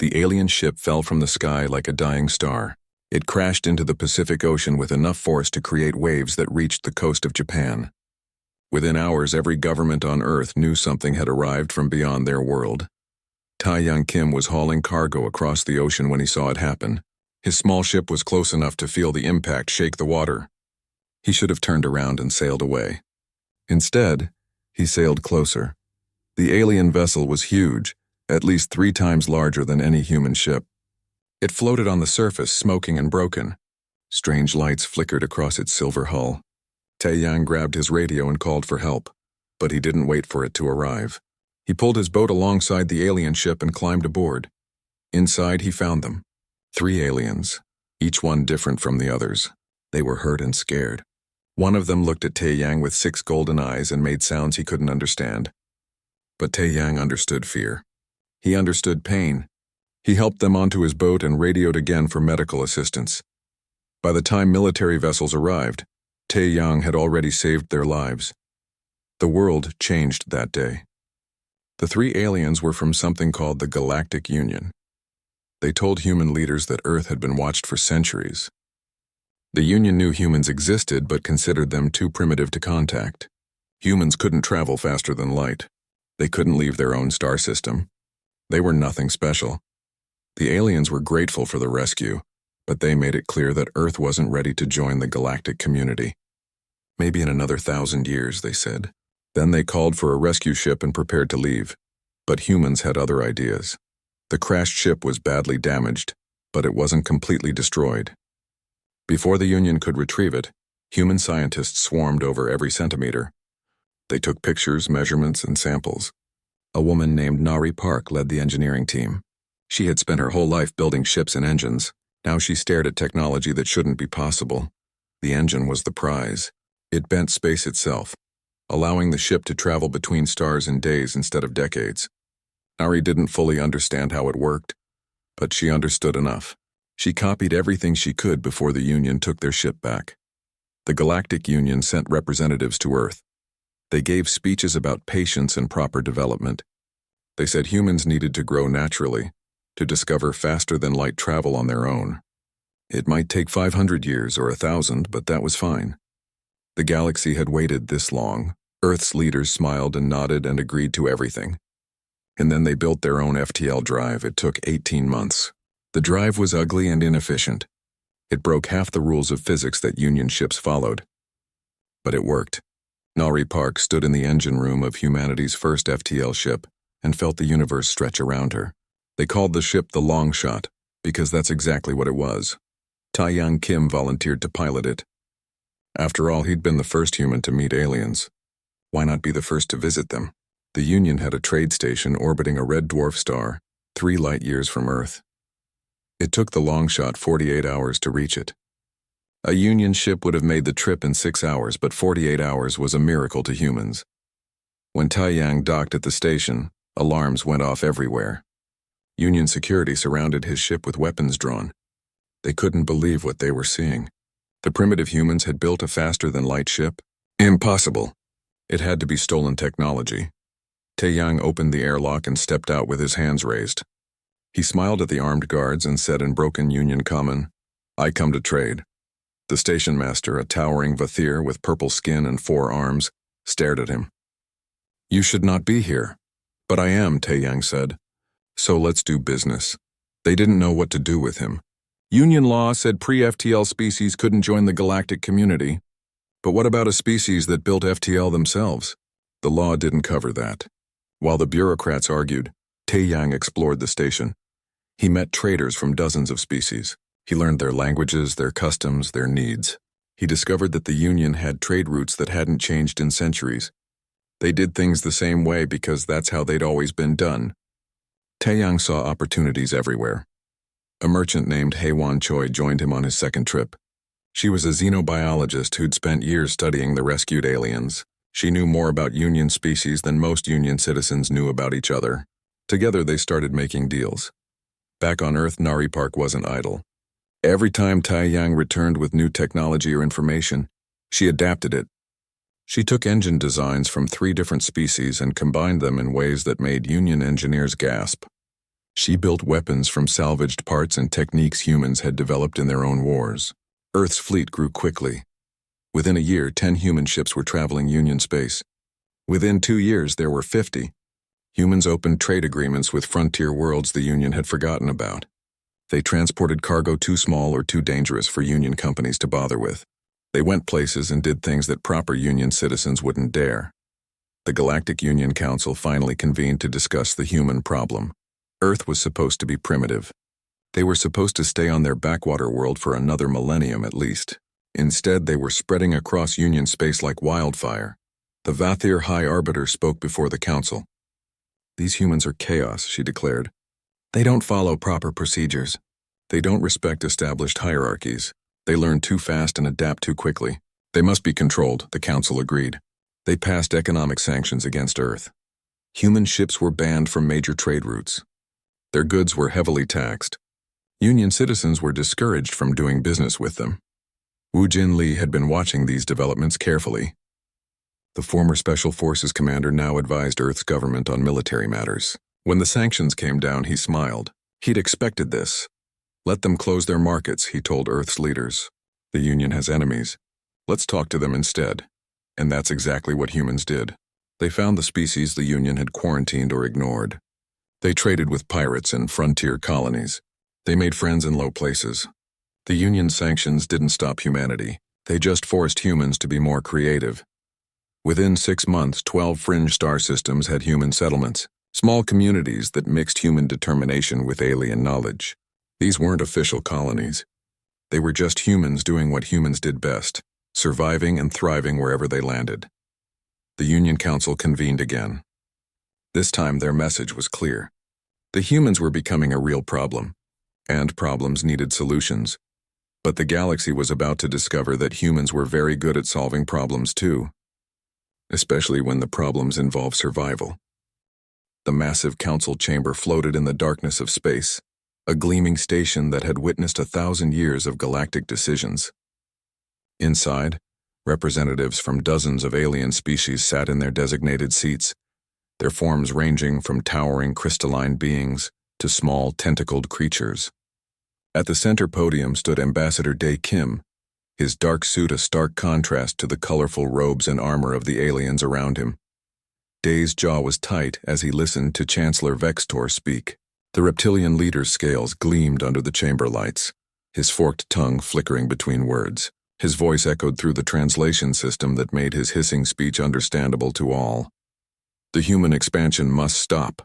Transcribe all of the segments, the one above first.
The alien ship fell from the sky like a dying star. It crashed into the Pacific Ocean with enough force to create waves that reached the coast of Japan. Within hours, every government on Earth knew something had arrived from beyond their world. Tae-Young Kim was hauling cargo across the ocean when he saw it happen. His small ship was close enough to feel the impact shake the water. He should have turned around and sailed away. Instead, he sailed closer. The alien vessel was huge, at least 3 times larger than any human ship. It floated on the surface, smoking and broken. Strange lights flickered across its silver hull. Tae-Young grabbed his radio and called for help, but he didn't wait for it to arrive. He pulled his boat alongside the alien ship and climbed aboard. Inside, he found them. 3 aliens, each one different from the others. They were hurt and scared. One of them looked at Tae-Young with 6 golden eyes and made sounds he couldn't understand. But Tae-Young understood fear. He understood pain. He helped them onto his boat and radioed again for medical assistance. By the time military vessels arrived, Tae-Young had already saved their lives. The world changed that day. The 3 aliens were from something called the Galactic Union. They told human leaders that Earth had been watched for centuries. The Union knew humans existed but considered them too primitive to contact. Humans couldn't travel faster than light. They couldn't leave their own star system. They were nothing special. The aliens were grateful for the rescue, but they made it clear that Earth wasn't ready to join the galactic community. Maybe in another 1,000 years, they said. Then they called for a rescue ship and prepared to leave. But humans had other ideas. The crashed ship was badly damaged, but it wasn't completely destroyed. Before the Union could retrieve it, human scientists swarmed over every centimeter. They took pictures, measurements, and samples. A woman named Nari Park led the engineering team. She had spent her whole life building ships and engines. Now she stared at technology that shouldn't be possible. The engine was the prize. It bent space itself, allowing the ship to travel between stars in days instead of decades. Nari didn't fully understand how it worked, but she understood enough. She copied everything she could before the Union took their ship back. The Galactic Union sent representatives to Earth. They gave speeches about patience and proper development. They said humans needed to grow naturally, to discover faster-than-light travel on their own. It might take 500 years or 1,000, but that was fine. The galaxy had waited this long. Earth's leaders smiled and nodded and agreed to everything. And then they built their own FTL drive. It took 18 months. The drive was ugly and inefficient. It broke half the rules of physics that Union ships followed. But it worked. Nari Park stood in the engine room of humanity's first FTL ship and felt the universe stretch around her. They called the ship the Long Shot, because that's exactly what it was. Tae-Young Kim volunteered to pilot it. After all, he'd been the first human to meet aliens. Why not be the first to visit them? The Union had a trade station orbiting a red dwarf star, 3 light years from Earth. It took the Long Shot 48 hours to reach it. A Union ship would have made the trip in 6 hours, but 48 hours was a miracle to humans. When Tae-Young docked at the station, alarms went off everywhere. Union security surrounded his ship with weapons drawn. They couldn't believe what they were seeing. The primitive humans had built a faster-than-light ship? Impossible. It had to be stolen technology. Tae-Young opened the airlock and stepped out with his hands raised. He smiled at the armed guards and said in broken Union common, "I come to trade." The station master, a towering Vathir with purple skin and 4 arms, stared at him. "You should not be here." "But I am," Tae-Young said. "So let's do business." They didn't know what to do with him. Union law said pre-FTL species couldn't join the galactic community. But what about a species that built FTL themselves? The law didn't cover that. While the bureaucrats argued, Tae-Young explored the station. He met traders from dozens of species. He learned their languages, their customs, their needs. He discovered that the Union had trade routes that hadn't changed in centuries. They did things the same way because that's how they'd always been done. Tae-Young saw opportunities everywhere. A merchant named Haewon Choi joined him on his second trip. She was a xenobiologist who'd spent years studying the rescued aliens. She knew more about Union species than most Union citizens knew about each other. Together they started making deals. Back on Earth, Nari Park wasn't idle. Every time Tae-Young returned with new technology or information, she adapted it. She took engine designs from 3 different species and combined them in ways that made Union engineers gasp. She built weapons from salvaged parts and techniques humans had developed in their own wars. Earth's fleet grew quickly. Within a year, 10 human ships were traveling Union space. Within 2 years, there were 50. Humans opened trade agreements with frontier worlds the Union had forgotten about. They transported cargo too small or too dangerous for Union companies to bother with. They went places and did things that proper Union citizens wouldn't dare. The Galactic Union Council finally convened to discuss the human problem. Earth was supposed to be primitive. They were supposed to stay on their backwater world for another millennium at least. Instead, they were spreading across Union space like wildfire. The Vathir High Arbiter spoke before the council. "These humans are chaos," she declared. "They don't follow proper procedures. They don't respect established hierarchies. They learn too fast and adapt too quickly. They must be controlled," the council agreed. They passed economic sanctions against Earth. Human ships were banned from major trade routes. Their goods were heavily taxed. Union citizens were discouraged from doing business with them. Wu Jin Li had been watching these developments carefully. The former Special Forces commander now advised Earth's government on military matters. When the sanctions came down, he smiled. He'd expected this. "Let them close their markets," he told Earth's leaders. "The Union has enemies. Let's talk to them instead." And that's exactly what humans did. They found the species the Union had quarantined or ignored. They traded with pirates and frontier colonies. They made friends in low places. The Union sanctions didn't stop humanity. They just forced humans to be more creative. Within 6 months, 12 fringe star systems had human settlements, small communities that mixed human determination with alien knowledge. These weren't official colonies. They were just humans doing what humans did best, surviving and thriving wherever they landed. The Union Council convened again. This time their message was clear. The humans were becoming a real problem, and problems needed solutions. But the galaxy was about to discover that humans were very good at solving problems too, especially when the problems involve survival. The massive council chamber floated in the darkness of space, a gleaming station that had witnessed 1,000 years of galactic decisions. Inside, representatives from dozens of alien species sat in their designated seats, their forms ranging from towering crystalline beings to small tentacled creatures. At the center podium stood Ambassador Dae Kim, his dark suit a stark contrast to the colorful robes and armor of the aliens around him. Dae's jaw was tight as he listened to Chancellor Vextor speak. The reptilian leader's scales gleamed under the chamber lights, his forked tongue flickering between words. His voice echoed through the translation system that made his hissing speech understandable to all. "The human expansion must stop,"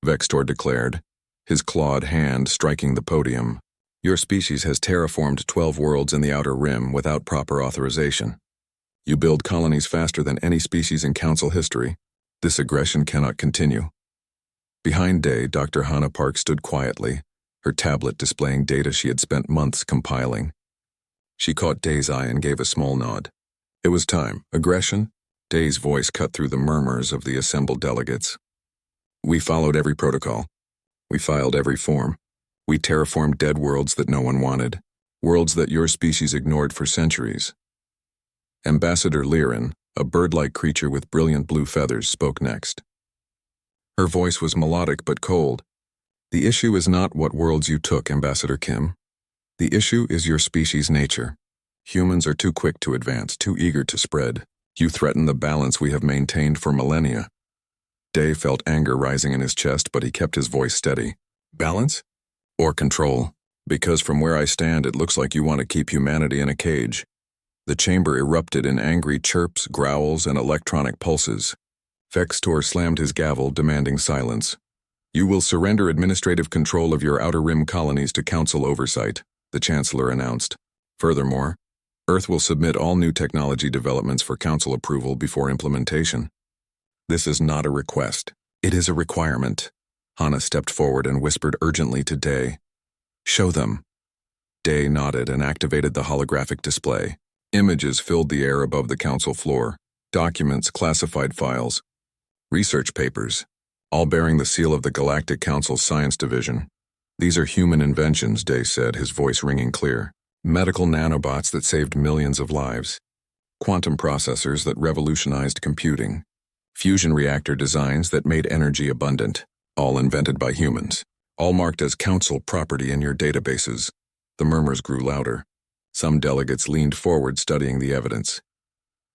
Vextor declared, his clawed hand striking the podium. "Your species has terraformed 12 worlds in the Outer Rim without proper authorization. You build colonies faster than any species in Council history. This aggression cannot continue." Behind Dae, Dr. Hannah Park stood quietly, her tablet displaying data she had spent months compiling. She caught Dae's eye and gave a small nod. It was time. Aggression? Dae's voice cut through the murmurs of the assembled delegates. "We followed every protocol. We filed every form. We terraformed dead worlds that no one wanted, worlds that your species ignored for centuries." Ambassador Liren, a bird-like creature with brilliant blue feathers, spoke next. Her voice was melodic but cold. "The issue is not what worlds you took, Ambassador Kim. The issue is your species' nature. Humans are too quick to advance, too eager to spread. You threaten the balance we have maintained for millennia." Dae felt anger rising in his chest, but he kept his voice steady. "Balance? Or control? Because from where I stand, it looks like you want to keep humanity in a cage." The chamber erupted in angry chirps, growls, and electronic pulses. Vextor slammed his gavel, demanding silence. "You will surrender administrative control of your Outer Rim colonies to Council oversight," the Chancellor announced. "Furthermore, Earth will submit all new technology developments for Council approval before implementation." "This is not a request. It is a requirement." Hannah stepped forward and whispered urgently to Dae. "Show them." Dae nodded and activated the holographic display. Images filled the air above the Council floor. Documents, classified files, research papers, all bearing the seal of the Galactic Council's Science Division. "These are human inventions," Dae said, his voice ringing clear. "Medical nanobots that saved millions of lives. Quantum processors that revolutionized computing. Fusion reactor designs that made energy abundant, all invented by humans. all marked as council property in your databases. The murmurs grew louder. Some delegates leaned forward studying the evidence.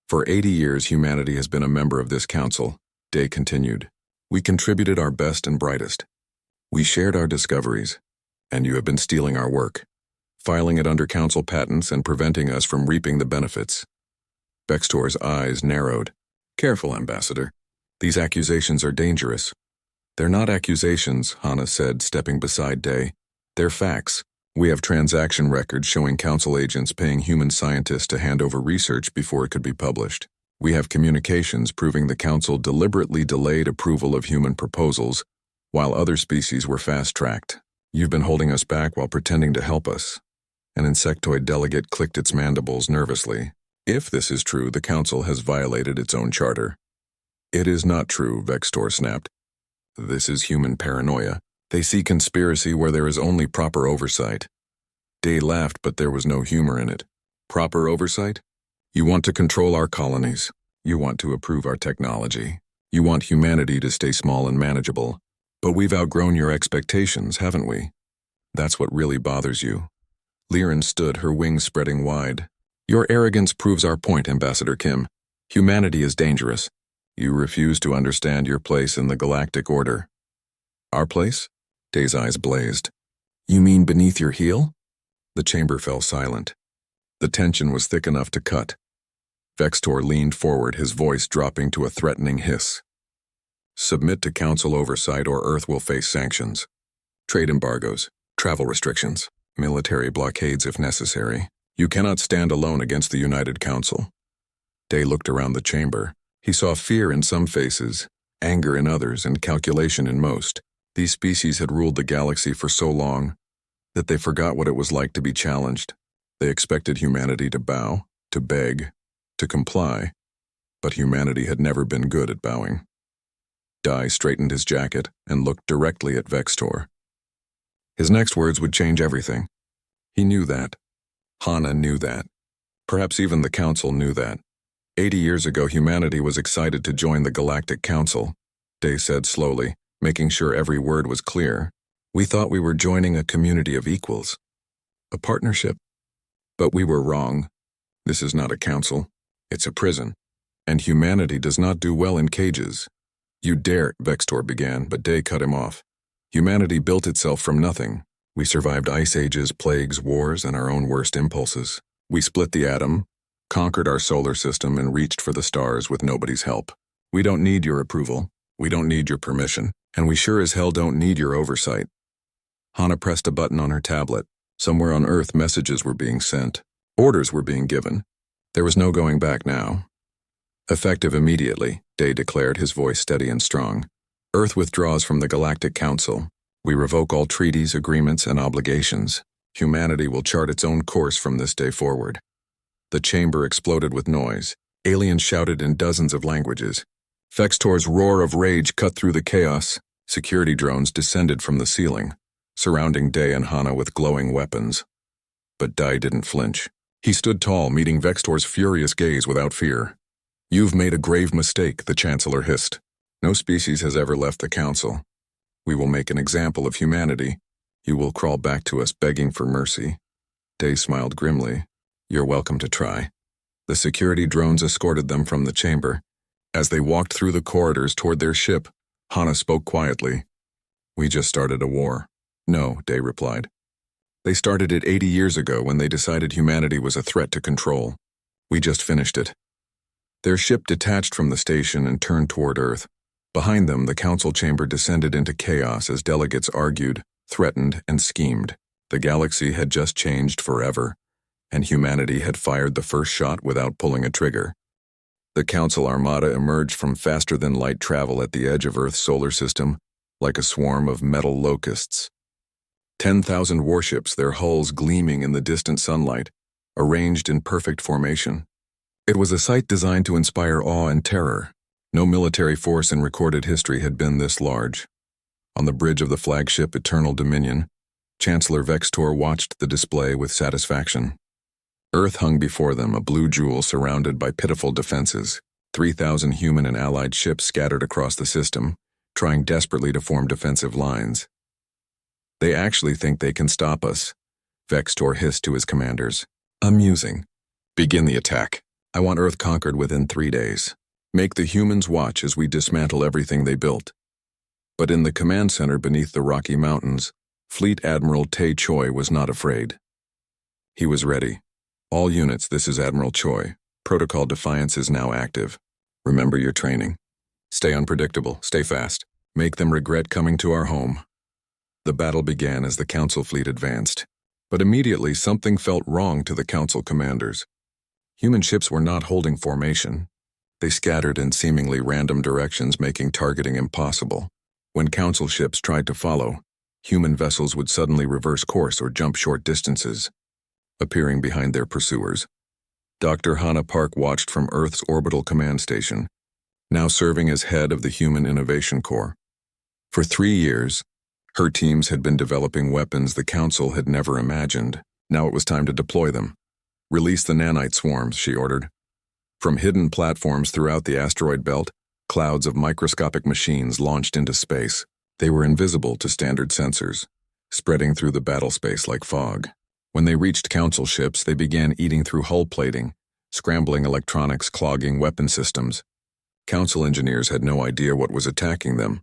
For 80 years, humanity has been a member of this council, Day continued. We contributed our best and brightest. We shared our discoveries, and you have been stealing our work, filing it under council patents and preventing us from reaping the benefits. Vextor's eyes narrowed. Careful, Ambassador. These accusations are dangerous. They're not accusations, Hana said, stepping beside Day. They're facts. We have transaction records showing council agents paying human scientists to hand over research before it could be published. We have communications proving the council deliberately delayed approval of human proposals, while other species were fast-tracked. You've been holding us back while pretending to help us. An insectoid delegate clicked its mandibles nervously. If this is true, the council has violated its own charter. It is not true, Vextor snapped. This is human paranoia. They see conspiracy where there is only proper oversight. Day laughed, but there was no humor in it. Proper oversight? You want to control our colonies. You want to approve our technology. You want humanity to stay small and manageable. But we've outgrown your expectations, haven't we? That's what really bothers you. Liren stood, her wings spreading wide. Your arrogance proves our point, Ambassador Kim. Humanity is dangerous. You refuse to understand your place in the galactic order. Our place? Day's eyes blazed. You mean beneath your heel? The chamber fell silent. The tension was thick enough to cut. Vextor leaned forward, his voice dropping to a threatening hiss. Submit to council oversight or Earth will face sanctions. Trade embargoes, travel restrictions, military blockades if necessary. You cannot stand alone against the United Council. Day looked around the chamber. He saw fear in some faces, anger in others, and calculation in most. These species had ruled the galaxy for so long that they forgot what it was like to be challenged. They expected humanity to bow, to beg, to comply, but humanity had never been good at bowing. Dai straightened his jacket and looked directly at Vextor. His next words would change everything. He knew that. Hana knew that. Perhaps even the Council knew that. 80 years ago, humanity was excited to join the Galactic Council, Day said slowly, making sure every word was clear. We thought we were joining a community of equals. A partnership. But we were wrong. This is not a council. It's a prison. And humanity does not do well in cages. You dare, Vextor began, but Day cut him off. Humanity built itself from nothing. We survived ice ages, plagues, wars, and our own worst impulses. We split the atom, conquered our solar system, and reached for the stars with nobody's help. We don't need your approval. We don't need your permission. And we sure as hell don't need your oversight. Hana pressed a button on her tablet. Somewhere on Earth, messages were being sent. Orders were being given. There was no going back now. Effective immediately, Day declared, his voice steady and strong. Earth withdraws from the Galactic Council. We revoke all treaties, agreements, and obligations. Humanity will chart its own course from this day forward. The chamber exploded with noise. Aliens shouted in dozens of languages. Vextor's roar of rage cut through the chaos. Security drones descended from the ceiling, surrounding Day and Hana with glowing weapons. But Dai didn't flinch. He stood tall, meeting Vextor's furious gaze without fear. You've made a grave mistake, the Chancellor hissed. No species has ever left the Council. We will make an example of humanity. You will crawl back to us begging for mercy. Day smiled grimly. You're welcome to try. The security drones escorted them from the chamber. As they walked through the corridors toward their ship, Hana spoke quietly. We just started a war. No, Day replied. They started it 80 years ago when they decided humanity was a threat to control. We just finished it. Their ship detached from the station and turned toward Earth. Behind them, the council chamber descended into chaos as delegates argued, threatened, and schemed. The galaxy had just changed forever, and humanity had fired the first shot without pulling a trigger. The council armada emerged from faster-than-light travel at the edge of Earth's solar system, like a swarm of metal locusts. 10,000 warships, their hulls gleaming in the distant sunlight, arranged in perfect formation. It was a sight designed to inspire awe and terror. No military force in recorded history had been this large. On the bridge of the flagship Eternal Dominion, Chancellor Vextor watched the display with satisfaction. Earth hung before them, a blue jewel surrounded by pitiful defenses. 3,000 human and allied ships scattered across the system, trying desperately to form defensive lines. They actually think they can stop us, Vextor hissed to his commanders. Amusing. Begin the attack. I want Earth conquered within 3 days. Make the humans watch as we dismantle everything they built. But in the command center beneath the Rocky Mountains, Fleet Admiral Tae Choi was not afraid. He was ready. All units, this is Admiral Choi. Protocol Defiance is now active. Remember your training. Stay unpredictable, stay fast. Make them regret coming to our home. The battle began as the Council fleet advanced. But immediately something felt wrong to the Council commanders. Human ships were not holding formation. They scattered in seemingly random directions, making targeting impossible. When Council ships tried to follow, human vessels would suddenly reverse course or jump short distances, appearing behind their pursuers. Dr. Hannah Park watched from Earth's orbital command station, now serving as head of the Human Innovation Corps. For 3 years, her teams had been developing weapons the Council had never imagined. Now it was time to deploy them. Release the nanite swarms, she ordered. From hidden platforms throughout the asteroid belt, clouds of microscopic machines launched into space. They were invisible to standard sensors, spreading through the battle space like fog. When they reached Council ships, they began eating through hull plating, scrambling electronics, clogging weapon systems. Council engineers had no idea what was attacking them.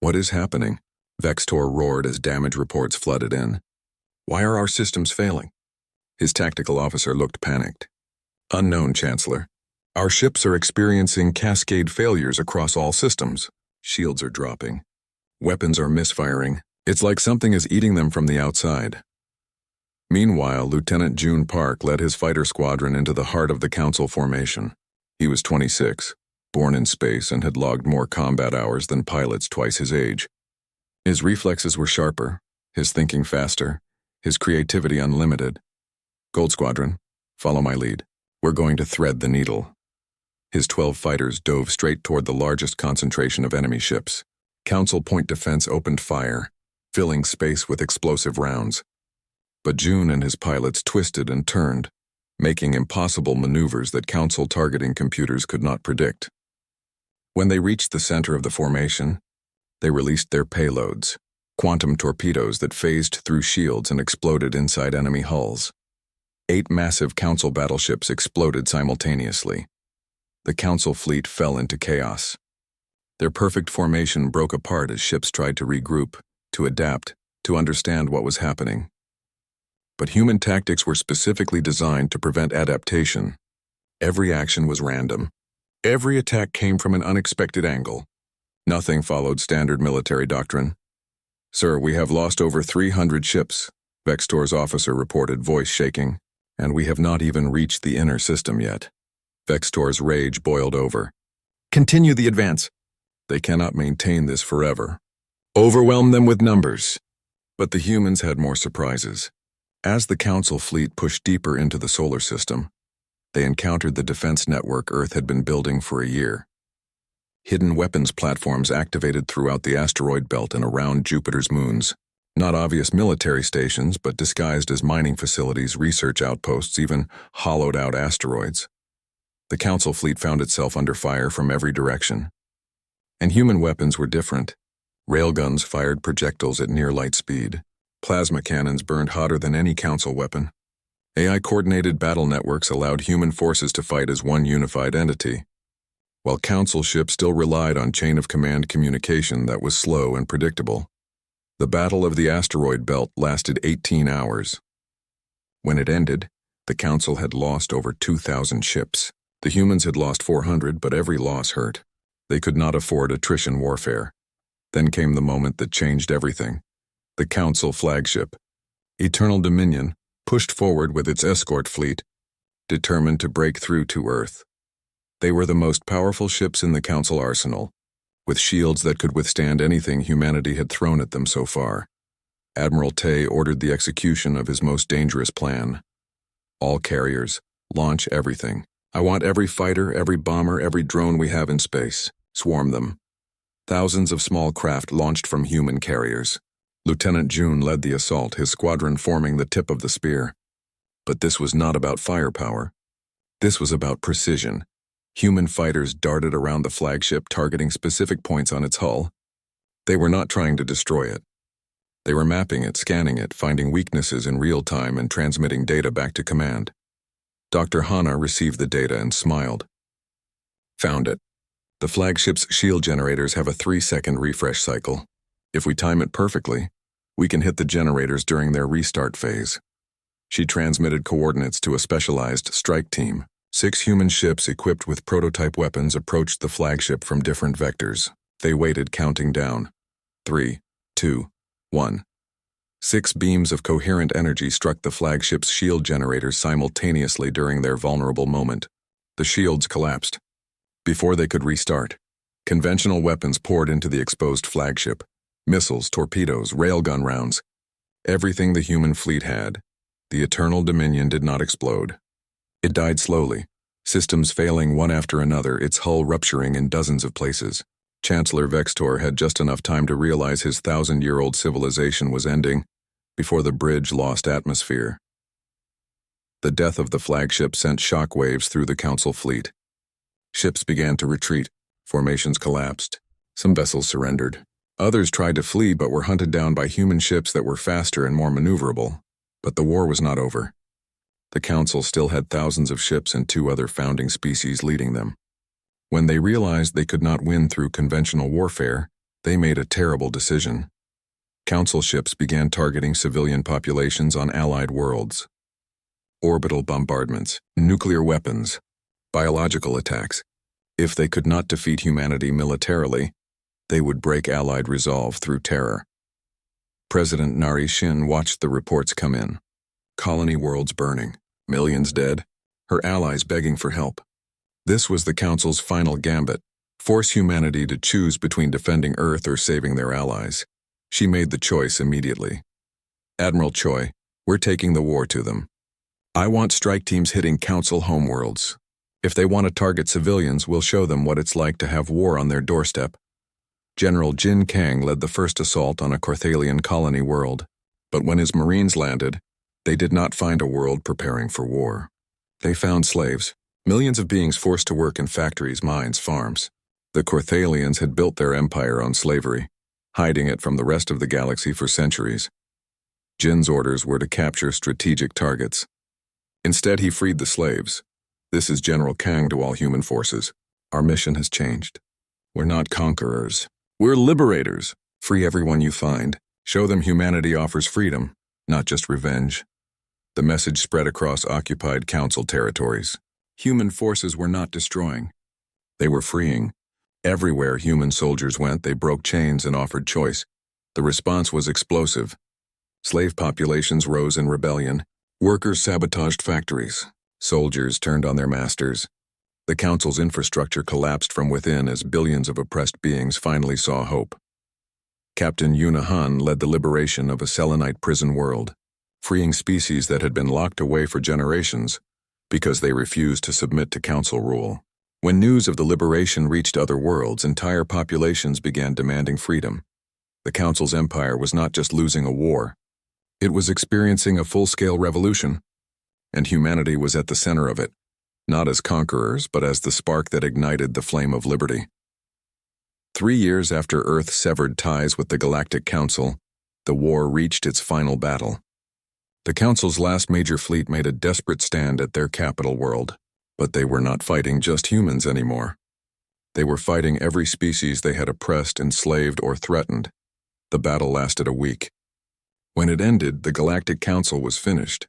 What is happening? Vextor roared as damage reports flooded in. Why are our systems failing? His tactical officer looked panicked. Unknown, Chancellor. Our ships are experiencing cascade failures across all systems. Shields are dropping. Weapons are misfiring. It's like something is eating them from the outside. Meanwhile, Lieutenant June Park led his fighter squadron into the heart of the Council formation. He was 26, born in space, and had logged more combat hours than pilots twice his age. His reflexes were sharper, his thinking faster, his creativity unlimited. Gold Squadron, follow my lead. We're going to thread the needle. His 12 fighters dove straight toward the largest concentration of enemy ships. Council point defense opened fire, filling space with explosive rounds. But June and his pilots twisted and turned, making impossible maneuvers that Council targeting computers could not predict. When they reached the center of the formation, they released their payloads, quantum torpedoes that phased through shields and exploded inside enemy hulls. 8 massive Council battleships exploded simultaneously. The Council fleet fell into chaos. Their perfect formation broke apart as ships tried to regroup, to adapt, to understand what was happening. But human tactics were specifically designed to prevent adaptation. Every action was random. Every attack came from an unexpected angle. Nothing followed standard military doctrine. Sir, we have lost over 300 ships, Vextor's officer reported, voice shaking, and we have not even reached the inner system yet. Vextor's rage boiled over. Continue the advance. They cannot maintain this forever. Overwhelm them with numbers. But the humans had more surprises. As the Council fleet pushed deeper into the solar system, they encountered the defense network Earth had been building for a year. Hidden weapons platforms activated throughout the asteroid belt and around Jupiter's moons. Not obvious military stations, but disguised as mining facilities, research outposts, even hollowed-out asteroids. The Council fleet found itself under fire from every direction. And human weapons were different. Railguns fired projectiles at near light speed. Plasma cannons burned hotter than any Council weapon. AI-coordinated battle networks allowed human forces to fight as one unified entity, while Council ships still relied on chain-of-command communication that was slow and predictable. The Battle of the Asteroid Belt lasted 18 hours. When it ended, the Council had lost over 2,000 ships. The humans had lost 400, but every loss hurt. They could not afford attrition warfare. Then came the moment that changed everything. The Council flagship, Eternal Dominion, pushed forward with its escort fleet, determined to break through to Earth. They were the most powerful ships in the Council arsenal, with shields that could withstand anything humanity had thrown at them so far. Admiral Tae ordered the execution of his most dangerous plan. All carriers, launch everything. I want every fighter, every bomber, every drone we have in space. Swarm them. Thousands of small craft launched from human carriers. Lieutenant June led the assault, his squadron forming the tip of the spear. But this was not about firepower. This was about precision. Human fighters darted around the flagship, targeting specific points on its hull. They were not trying to destroy it. They were mapping it, scanning it, finding weaknesses in real time and transmitting data back to command. Dr. Hana received the data and smiled. Found it. The flagship's shield generators have a 3-second refresh cycle. If we time it perfectly, we can hit the generators during their restart phase. She transmitted coordinates to a specialized strike team. 6 human ships equipped with prototype weapons approached the flagship from different vectors. They waited, counting down. 3, 2, 1. 6 beams of coherent energy struck the flagship's shield generators simultaneously during their vulnerable moment. The shields collapsed. Before they could restart, conventional weapons poured into the exposed flagship. Missiles, torpedoes, railgun rounds. Everything the human fleet had. The Eternal Dominion did not explode. It died slowly, systems failing one after another, its hull rupturing in dozens of places. Chancellor Vextor had just enough time to realize his 1,000-year-old civilization was ending before the bridge lost atmosphere. The death of the flagship sent shockwaves through the Council fleet. Ships began to retreat, formations collapsed, some vessels surrendered. Others tried to flee but were hunted down by human ships that were faster and more maneuverable. But the war was not over. The Council still had thousands of ships and 2 other founding species leading them. When they realized they could not win through conventional warfare, they made a terrible decision. Council ships began targeting civilian populations on allied worlds. Orbital bombardments, nuclear weapons, biological attacks. If they could not defeat humanity militarily, they would break allied resolve through terror. President Narration watched the reports come in. Colony worlds burning, millions dead, her allies begging for help. This was the Council's final gambit, force humanity to choose between defending Earth or saving their allies. She made the choice immediately. Admiral Choi, we're taking the war to them. I want strike teams hitting Council homeworlds. If they want to target civilians, we'll show them what it's like to have war on their doorstep. General Jin Kang led the first assault on a Corthalian colony world, but when his Marines landed, they did not find a world preparing for war. They found slaves, millions of beings forced to work in factories, mines, farms. The Corthalians had built their empire on slavery, hiding it from the rest of the galaxy for centuries. Jin's orders were to capture strategic targets. Instead, he freed the slaves. This is General Kang to all human forces. Our mission has changed. We're not conquerors. We're liberators. Free everyone you find. Show them humanity offers freedom, not just revenge. The message spread across occupied Council territories. Human forces were not destroying. They were freeing. Everywhere human soldiers went, they broke chains and offered choice. The response was explosive. Slave populations rose in rebellion. Workers sabotaged factories. Soldiers turned on their masters. The Council's infrastructure collapsed from within as billions of oppressed beings finally saw hope. Captain Yuna Han led the liberation of a Selenite prison world, freeing species that had been locked away for generations because they refused to submit to Council rule. When news of the liberation reached other worlds, entire populations began demanding freedom. The Council's empire was not just losing a war, it was experiencing a full-scale revolution, and humanity was at the center of it. Not as conquerors, but as the spark that ignited the flame of liberty. 3 years after Earth severed ties with the Galactic Council, the war reached its final battle. The Council's last major fleet made a desperate stand at their capital world, but they were not fighting just humans anymore. They were fighting every species they had oppressed, enslaved, or threatened. The battle lasted a week. When it ended, the Galactic Council was finished.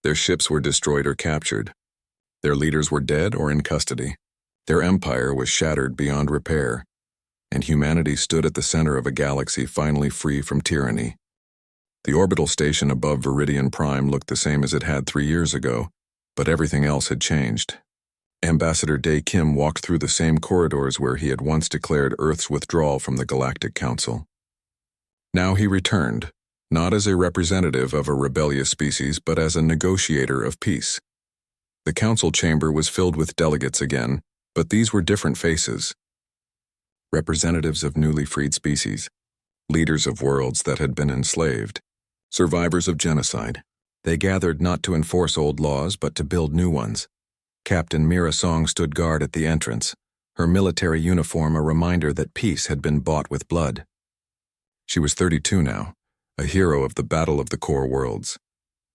Their ships were destroyed or captured. Their leaders were dead or in custody. Their empire was shattered beyond repair, and humanity stood at the center of a galaxy finally free from tyranny. The orbital station above Viridian Prime looked the same as it had 3 years ago, but everything else had changed. Ambassador Dae Kim walked through the same corridors where he had once declared Earth's withdrawal from the Galactic Council. Now he returned, not as a representative of a rebellious species, but as a negotiator of peace. The council chamber was filled with delegates again, but these were different faces. Representatives of newly freed species, leaders of worlds that had been enslaved, survivors of genocide. They gathered not to enforce old laws, but to build new ones. Captain Mira Song stood guard at the entrance, her military uniform a reminder that peace had been bought with blood. She was 32 now, a hero of the Battle of the Core Worlds,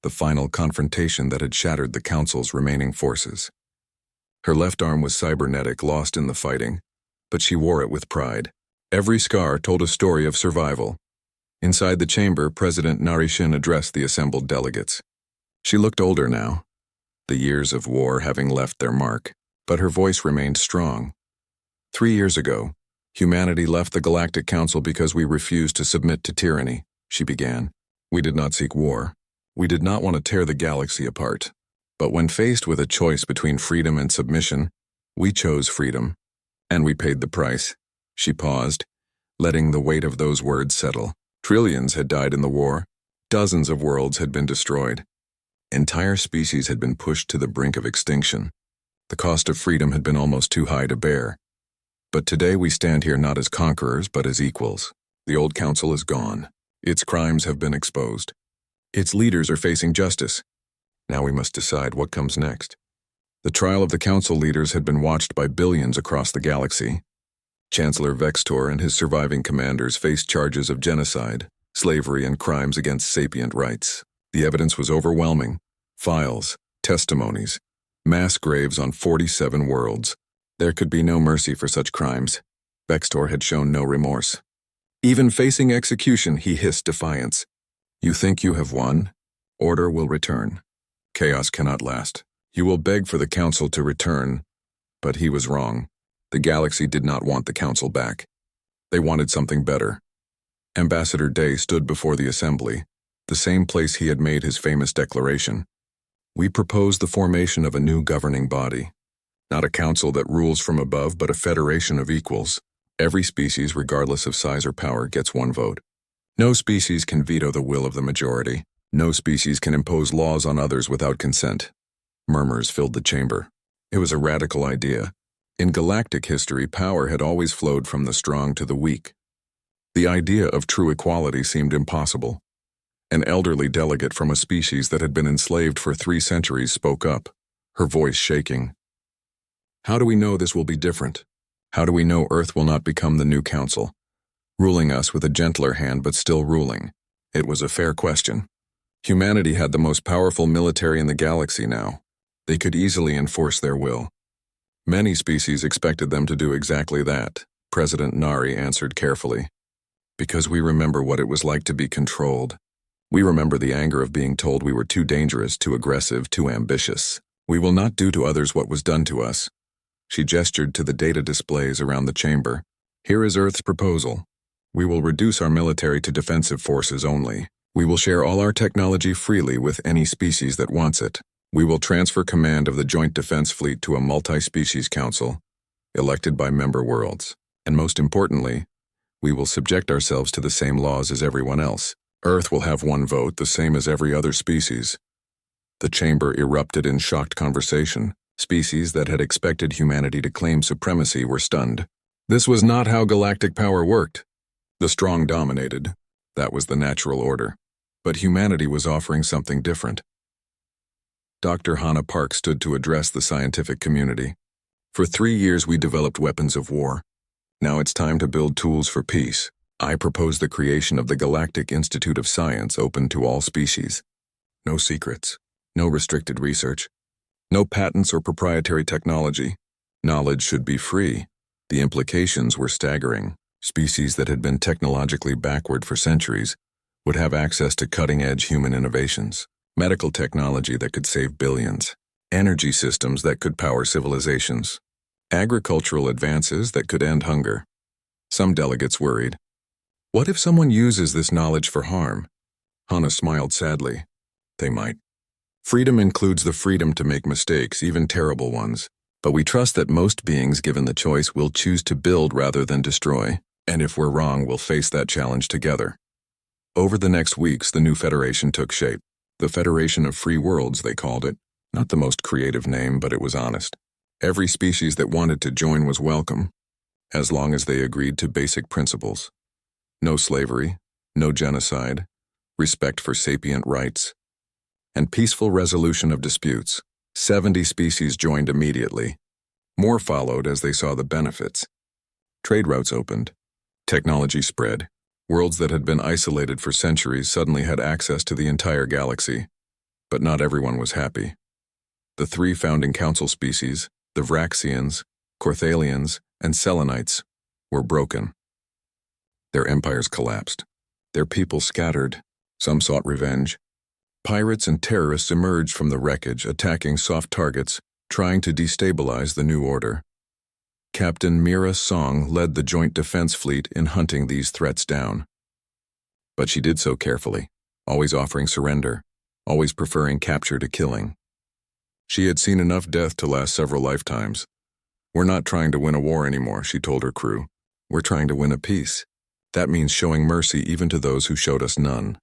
the final confrontation that had shattered the Council's remaining forces. Her left arm was cybernetic, lost in the fighting, but she wore it with pride. Every scar told a story of survival. Inside the chamber, President Narration addressed the assembled delegates. She looked older now, the years of war having left their mark, but her voice remained strong. 3 years ago, humanity left the Galactic Council because we refused to submit to tyranny, she began. We did not seek war. We did not want to tear the galaxy apart. But when faced with a choice between freedom and submission, we chose freedom. And we paid the price. She paused, letting the weight of those words settle. Trillions had died in the war. Dozens of worlds had been destroyed. Entire species had been pushed to the brink of extinction. The cost of freedom had been almost too high to bear. But today we stand here not as conquerors, but as equals. The old council is gone. Its crimes have been exposed. Its leaders are facing justice. Now we must decide what comes next. The trial of the council leaders had been watched by billions across the galaxy. Chancellor Vextor and his surviving commanders faced charges of genocide, slavery, and crimes against sapient rights. The evidence was overwhelming. Files, testimonies, mass graves on 47 worlds. There could be no mercy for such crimes. Vextor had shown no remorse. Even facing execution, he hissed defiance. You think you have won? Order will return. Chaos cannot last. You will beg for the council to return. But he was wrong. The galaxy did not want the council back. They wanted something better. Ambassador Day stood before the assembly, the same place he had made his famous declaration. We propose the formation of a new governing body. Not a council that rules from above, but a federation of equals. Every species, regardless of size or power, gets one vote. No species can veto the will of the majority. No species can impose laws on others without consent. Murmurs filled the chamber. It was a radical idea. In galactic history, power had always flowed from the strong to the weak. The idea of true equality seemed impossible. An elderly delegate from a species that had been enslaved for 3 centuries spoke up, her voice shaking. How do we know this will be different? How do we know Earth will not become the new council, ruling us with a gentler hand but still ruling? It was a fair question. Humanity had the most powerful military in the galaxy now. They could easily enforce their will. Many species expected them to do exactly that, President Nari answered carefully. Because we remember what it was like to be controlled. We remember the anger of being told we were too dangerous, too aggressive, too ambitious. We will not do to others what was done to us. She gestured to the data displays around the chamber. Here is Earth's proposal. We will reduce our military to defensive forces only. We will share all our technology freely with any species that wants it. We will transfer command of the Joint Defense Fleet to a multi-species council, elected by member worlds. And most importantly, we will subject ourselves to the same laws as everyone else. Earth will have one vote, the same as every other species. The chamber erupted in shocked conversation. Species that had expected humanity to claim supremacy were stunned. This was not how galactic power worked. The strong dominated. That was the natural order. But humanity was offering something different. Dr. Hannah Park stood to address the scientific community. For 3 years we developed weapons of war. Now it's time to build tools for peace. I propose the creation of the Galactic Institute of Science open to all species. No secrets. No restricted research. No patents or proprietary technology. Knowledge should be free. The implications were staggering. Species that had been technologically backward for centuries would have access to cutting-edge human innovations. Medical technology that could save billions. Energy systems that could power civilizations. Agricultural advances that could end hunger. Some delegates worried. What if someone uses this knowledge for harm? Hannah smiled sadly. They might. Freedom includes the freedom to make mistakes, even terrible ones. But we trust that most beings given the choice will choose to build rather than destroy. And if we're wrong, we'll face that challenge together. Over the next weeks, the new federation took shape. The Federation of Free Worlds, they called it. Not the most creative name, but it was honest. Every species that wanted to join was welcome, as long as they agreed to basic principles. No slavery, no genocide, respect for sapient rights, and peaceful resolution of disputes. 70 species joined immediately. More followed as they saw the benefits. Trade routes opened. Technology spread. Worlds that had been isolated for centuries suddenly had access to the entire galaxy. But not everyone was happy. The three founding council species, the Vraxians, Corthalians, and Selenites, were broken. Their empires collapsed. Their people scattered. Some sought revenge. Pirates and terrorists emerged from the wreckage, attacking soft targets, trying to destabilize the new order. Captain Mira Song led the Joint Defense Fleet in hunting these threats down. But she did so carefully, always offering surrender, always preferring capture to killing. She had seen enough death to last several lifetimes. "We're not trying to win a war anymore," she told her crew. "We're trying to win a peace. That means showing mercy even to those who showed us none."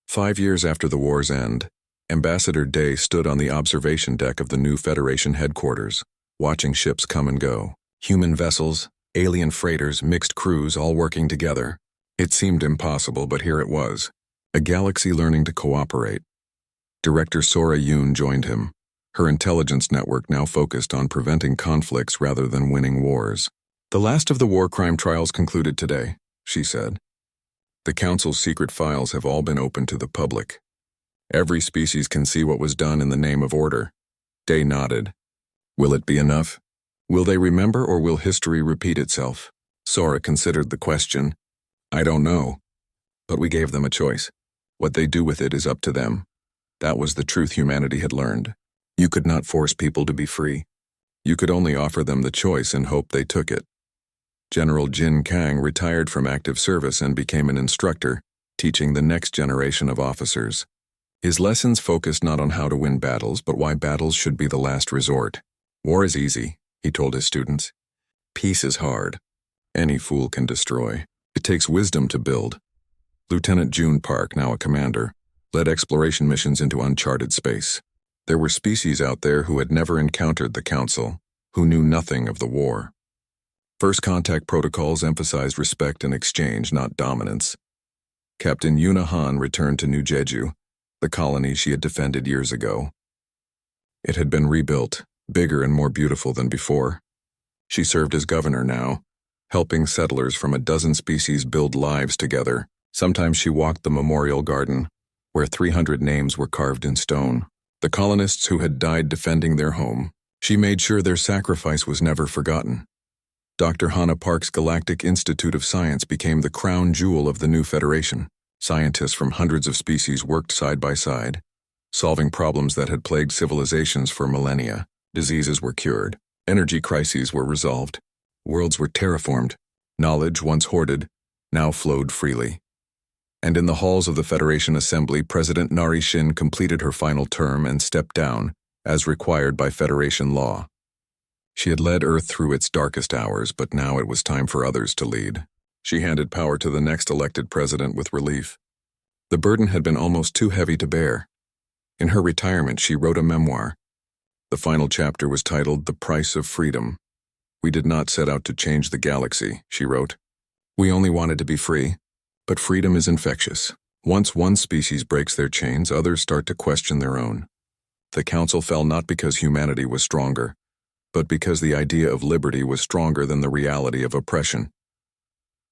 5 years after the war's end, Ambassador Day stood on the observation deck of the new Federation headquarters, watching ships come and go. Human vessels, alien freighters, mixed crews all working together. It seemed impossible, but here it was. A galaxy learning to cooperate. Director Sora Yoon joined him. Her intelligence network now focused on preventing conflicts rather than winning wars. "The last of the war crime trials concluded today," she said. "The Council's secret files have all been opened to the public. Every species can see what was done in the name of order." Day nodded. "Will it be enough? Will they remember, or will history repeat itself?" Sora considered the question. "I don't know. But we gave them a choice. What they do with it is up to them." That was the truth humanity had learned. You could not force people to be free. You could only offer them the choice and hope they took it. General Jin Kang retired from active service and became an instructor, teaching the next generation of officers. His lessons focused not on how to win battles, but why battles should be the last resort. "War is easy," he told his students. "Peace is hard. Any fool can destroy. It takes wisdom to build." Lieutenant June Park, now a commander, led exploration missions into uncharted space. There were species out there who had never encountered the Council, who knew nothing of the war. First contact protocols emphasized respect and exchange, not dominance. Captain Yuna Han returned to New Jeju, the colony she had defended years ago. It had been rebuilt, bigger and more beautiful than before. She served as governor now, helping settlers from a dozen species build lives together. Sometimes she walked the memorial garden, where 300 names were carved in stone. The colonists who had died defending their home. She made sure their sacrifice was never forgotten. Dr. Hannah Park's Galactic Institute of Science became the crown jewel of the new Federation. Scientists from hundreds of species worked side by side, solving problems that had plagued civilizations for millennia. Diseases were cured. Energy crises were resolved. Worlds were terraformed. Knowledge, once hoarded, now flowed freely. And in the halls of the Federation Assembly, President Narration completed her final term and stepped down, as required by Federation law. She had led Earth through its darkest hours, but now it was time for others to lead. She handed power to the next elected president with relief. The burden had been almost too heavy to bear. In her retirement, she wrote a memoir. The final chapter was titled The Price of Freedom. "We did not set out to change the galaxy," she wrote. "We only wanted to be free. But freedom is infectious. Once one species breaks their chains, others start to question their own. The Council fell not because humanity was stronger, but because the idea of liberty was stronger than the reality of oppression.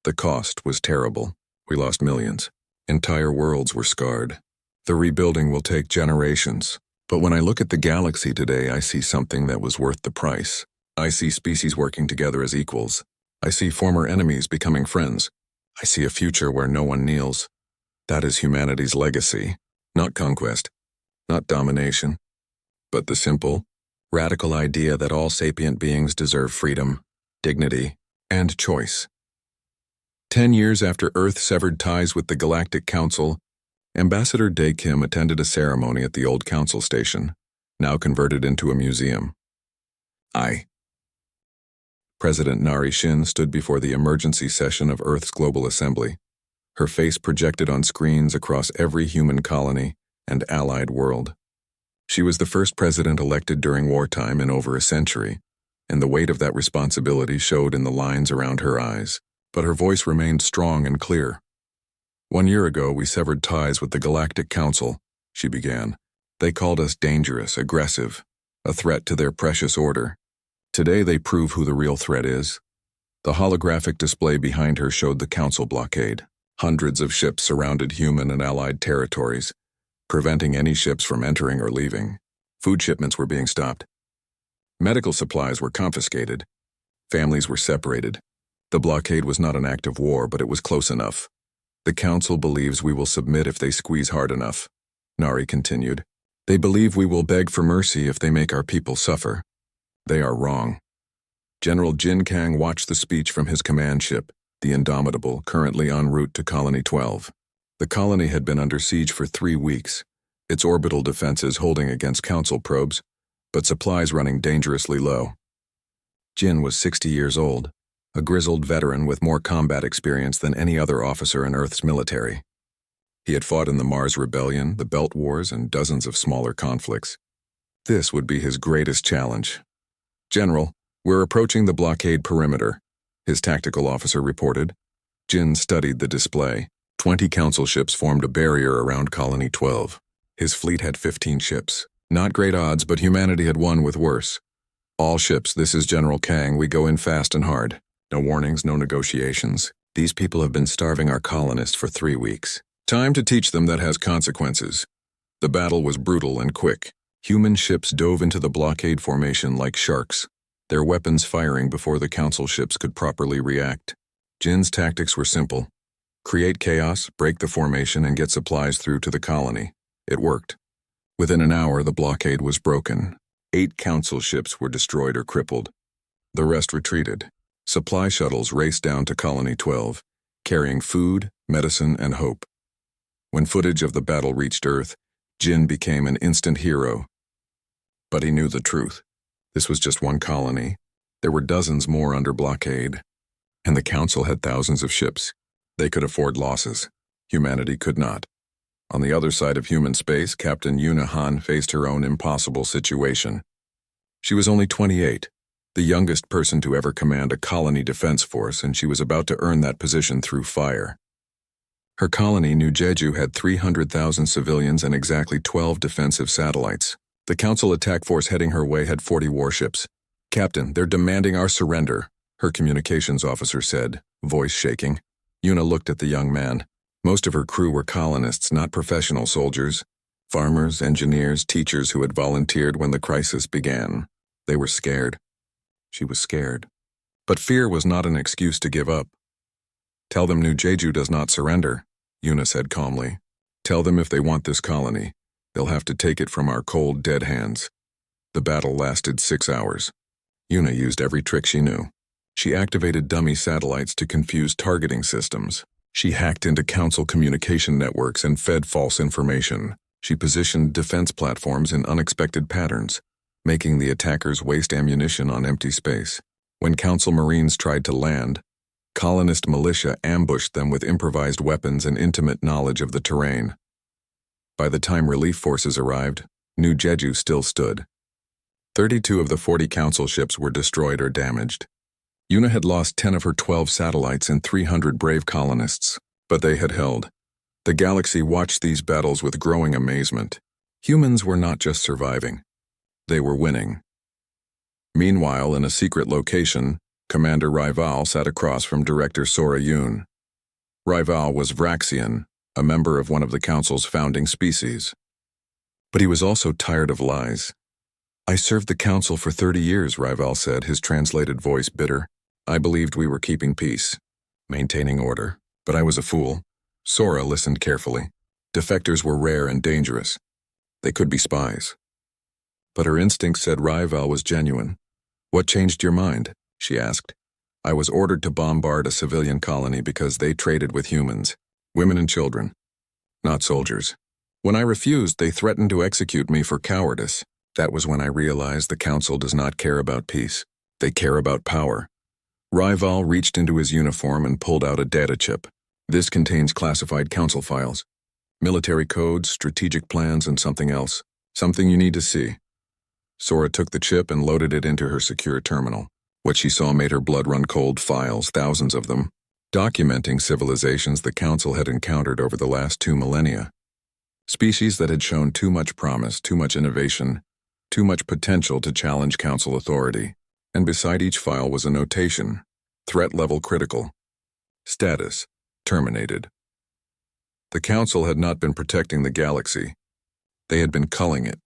The cost was terrible. We lost millions. Entire worlds were scarred. The rebuilding will take generations. But when I look at the galaxy today, I see something that was worth the price. I see species working together as equals. I see former enemies becoming friends. I see a future where no one kneels. That is humanity's legacy. Not conquest, not domination, but the simple, radical idea that all sapient beings deserve freedom, dignity, and choice. 10 years after Earth severed ties with the Galactic Council, Ambassador Dae Kim attended a ceremony at the old Council station, now converted into a museum. President Nari Shin stood before the emergency session of Earth's Global Assembly, her face projected on screens across every human colony and allied world. She was the first president elected during wartime in over a century, and the weight of that responsibility showed in the lines around her eyes, but her voice remained strong and clear. "1 year ago, we severed ties with the Galactic Council," she began. "They called us dangerous, aggressive, a threat to their precious order. Today they prove who the real threat is." The holographic display behind her showed the Council blockade. Hundreds of ships surrounded human and allied territories, preventing any ships from entering or leaving. Food shipments were being stopped. Medical supplies were confiscated. Families were separated. The blockade was not an act of war, but it was close enough. The Council believes we will submit if they squeeze hard enough, Nari continued. They believe we will beg for mercy if they make our people suffer. They are wrong. General Jin Kang watched the speech from his command ship, the Indomitable, currently en route to Colony 12. The colony had been under siege for 3 weeks, its orbital defenses holding against Council probes, but supplies running dangerously low. Jin was 60 years old, a grizzled veteran with more combat experience than any other officer in Earth's military. He had fought in the Mars Rebellion, the Belt Wars, and dozens of smaller conflicts. This would be his greatest challenge. General, we're approaching the blockade perimeter, his tactical officer reported. Jin studied the display. 20 Council ships formed a barrier around Colony 12. His fleet had 15 ships. Not great odds, but humanity had won with worse. All ships, this is General Kang, we go in fast and hard. No warnings, no negotiations. These people have been starving our colonists for 3 weeks. Time to teach them that has consequences. The battle was brutal and quick. Human ships dove into the blockade formation like sharks, their weapons firing before the Council ships could properly react. Jin's tactics were simple. Create chaos, break the formation, and get supplies through to the colony. It worked. Within an hour, the blockade was broken. 8 Council ships were destroyed or crippled. The rest retreated. Supply shuttles raced down to Colony 12, carrying food, medicine, and hope. When footage of the battle reached Earth, Jin became an instant hero. But he knew the truth. This was just one colony. There were dozens more under blockade. And the Council had thousands of ships. They could afford losses. Humanity could not. On the other side of human space, Captain Yuna Han faced her own impossible situation. She was only 28, the youngest person to ever command a colony defense force, and she was about to earn that position through fire. Her colony, New Jeju, had 300,000 civilians and exactly 12 defensive satellites. The Council attack force heading her way had 40 warships. Captain, they're demanding our surrender, her communications officer said, voice shaking. Yuna looked at the young man. Most of her crew were colonists, not professional soldiers. Farmers, engineers, teachers who had volunteered when the crisis began. They were scared. She was scared. But fear was not an excuse to give up. Tell them New Jeju does not surrender, Yuna said calmly. Tell them if they want this colony, they'll have to take it from our cold, dead hands. The battle lasted 6 hours. Yuna used every trick she knew. She activated dummy satellites to confuse targeting systems. She hacked into Council communication networks and fed false information. She positioned defense platforms in unexpected patterns, making the attackers waste ammunition on empty space. When Council Marines tried to land, colonist militia ambushed them with improvised weapons and intimate knowledge of the terrain. By the time relief forces arrived, New Jeju still stood. 32 of the 40 Council ships were destroyed or damaged. Yuna had lost 10 of her 12 satellites and 300 brave colonists, but they had held. The galaxy watched these battles with growing amazement. Humans were not just surviving. They were winning. Meanwhile, in a secret location, Commander Rival sat across from Director Sora Yoon. Rival was Vraxian, a member of one of the Council's founding species. But he was also tired of lies. I served the Council for 30 years, Rival said, his translated voice bitter. I believed we were keeping peace, maintaining order, but I was a fool. Sora listened carefully. Defectors were rare and dangerous. They could be spies. But her instinct said Rival was genuine. What changed your mind? She asked. I was ordered to bombard a civilian colony because they traded with humans, women and children, not soldiers. When I refused, they threatened to execute me for cowardice. That was when I realized the Council does not care about peace. They care about power. Rival reached into his uniform and pulled out a data chip. This contains classified Council files, military codes, strategic plans, and something else. Something you need to see. Sora took the chip and loaded it into her secure terminal. What she saw made her blood run cold. Files, thousands of them, documenting civilizations the Council had encountered over the last 2 millennia. Species that had shown too much promise, too much innovation, too much potential to challenge Council authority. And beside each file was a notation. Threat level critical. Status: terminated. The Council had not been protecting the galaxy. They had been culling it.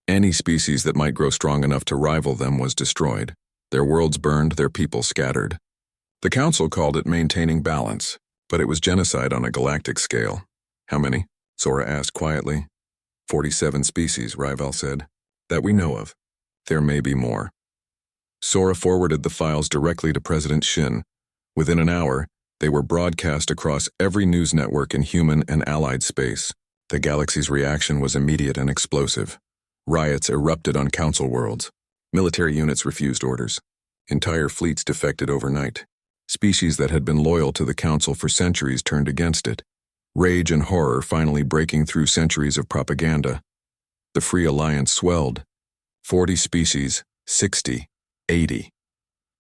Any species that might grow strong enough to rival them was destroyed. Their worlds burned, their people scattered. The Council called it maintaining balance, but it was genocide on a galactic scale. How many? Sora asked quietly. 47 species, Ryvel said. That we know of. There may be more. Sora forwarded the files directly to President Shin. Within an hour, they were broadcast across every news network in human and allied space. The galaxy's reaction was immediate and explosive. Riots erupted on Council worlds. Military units refused orders. Entire fleets defected overnight. Species that had been loyal to the Council for centuries turned against it. Rage and horror finally breaking through centuries of propaganda. The Free Alliance swelled. 40 species, 60, 80.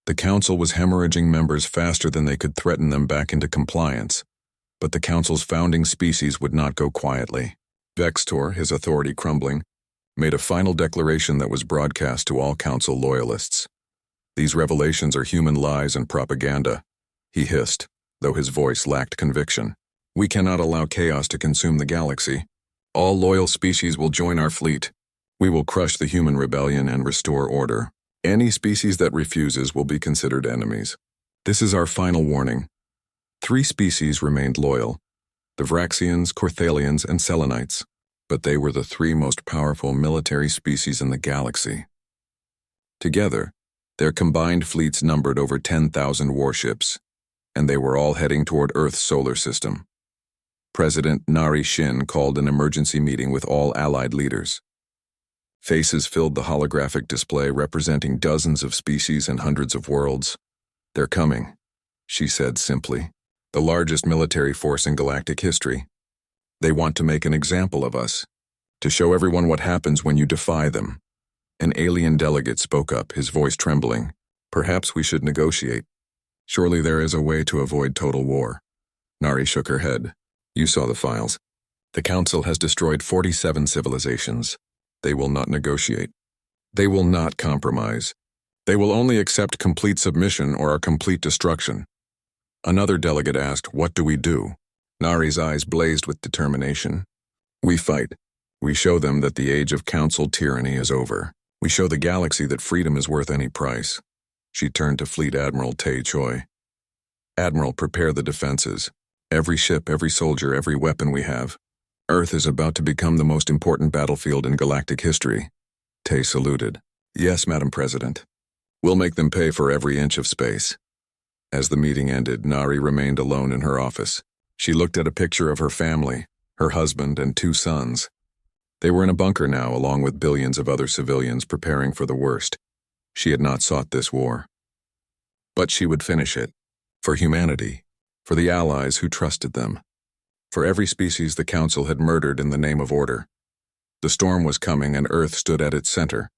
The Council was hemorrhaging members faster than they could threaten them back into compliance. But the Council's founding species would not go quietly. Vextor, his authority crumbling, made a final declaration that was broadcast to all Council loyalists. These revelations are human lies and propaganda, he hissed, though his voice lacked conviction. We cannot allow chaos to consume the galaxy. All loyal species will join our fleet. We will crush the human rebellion and restore order. Any species that refuses will be considered enemies. This is our final warning. 3 species remained loyal: the Vraxians, Corthalians, and Selenites. But they were the 3 most powerful military species in the galaxy. Together, their combined fleets numbered over 10,000 warships, and they were all heading toward Earth's solar system. President Narration called an emergency meeting with all allied leaders. Faces filled the holographic display representing dozens of species and hundreds of worlds. They're coming, she said simply. The largest military force in galactic history. They want to make an example of us, to show everyone what happens when you defy them. An alien delegate spoke up, his voice trembling. Perhaps we should negotiate. Surely there is a way to avoid total war. Nari shook her head. You saw the files. The Council has destroyed 47 civilizations. They will not negotiate. They will not compromise. They will only accept complete submission or a complete destruction. Another delegate asked, what do we do? Nari's eyes blazed with determination. We fight. We show them that the age of Council tyranny is over. We show the galaxy that freedom is worth any price. She turned to Fleet Admiral Tae Choi. Admiral, prepare the defenses. Every ship, every soldier, every weapon we have. Earth is about to become the most important battlefield in galactic history. Tae saluted. Yes, Madam President. We'll make them pay for every inch of space. As the meeting ended, Nari remained alone in her office. She looked at a picture of her family, her husband, and 2 sons. They were in a bunker now, along with billions of other civilians preparing for the worst. She had not sought this war. But she would finish it. For humanity. For the allies who trusted them. For every species the Council had murdered in the name of order. The storm was coming, and Earth stood at its center.